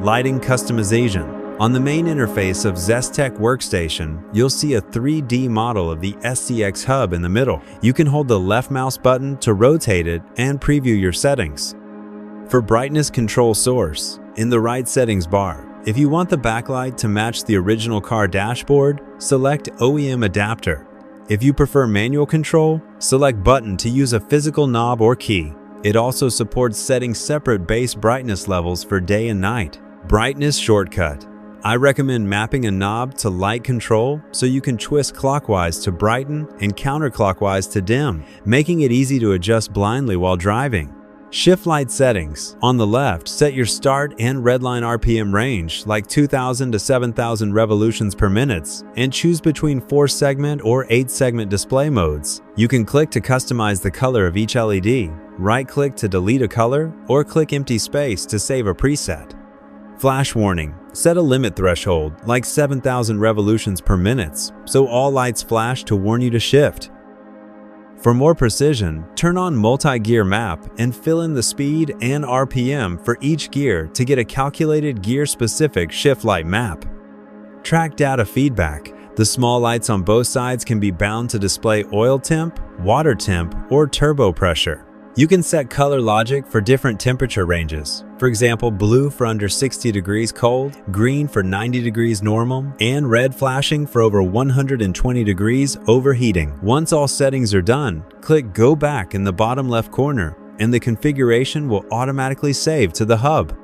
lighting customization. On the main interface of Zestek Workstation, you'll see a 3D model of the SCX hub in the middle. You can hold the left mouse button to rotate it and preview your settings. For brightness control source, in the right settings bar, if you want the backlight to match the original car dashboard, select OEM adapter. If you prefer manual control, select button to use a physical knob or key. It also supports setting separate base brightness levels for day and night. Brightness shortcut. I recommend mapping a knob to light control so you can twist clockwise to brighten and counterclockwise to dim, making it easy to adjust blindly while driving. Shift light settings. On the left, set your start and redline RPM range, like 2,000 to 7,000 revolutions per minute, and choose between 4-segment or 8-segment display modes. You can click to customize the color of each LED, right-click to delete a color, or click empty space to save a preset. Flash warning. Set a limit threshold, like 7,000 revolutions per minute, so all lights flash to warn you to shift. For more precision, turn on multi-gear map and fill in the speed and RPM for each gear to get a calculated gear-specific shift light map. Track data feedback. The small lights on both sides can be bound to display oil temp, water temp, or turbo pressure. You can set color logic for different temperature ranges. For example, blue for under 60 degrees cold, green for 90 degrees normal, and red flashing for over 120 degrees overheating. Once all settings are done, click Go Back in the bottom left corner, and the configuration will automatically save to the hub.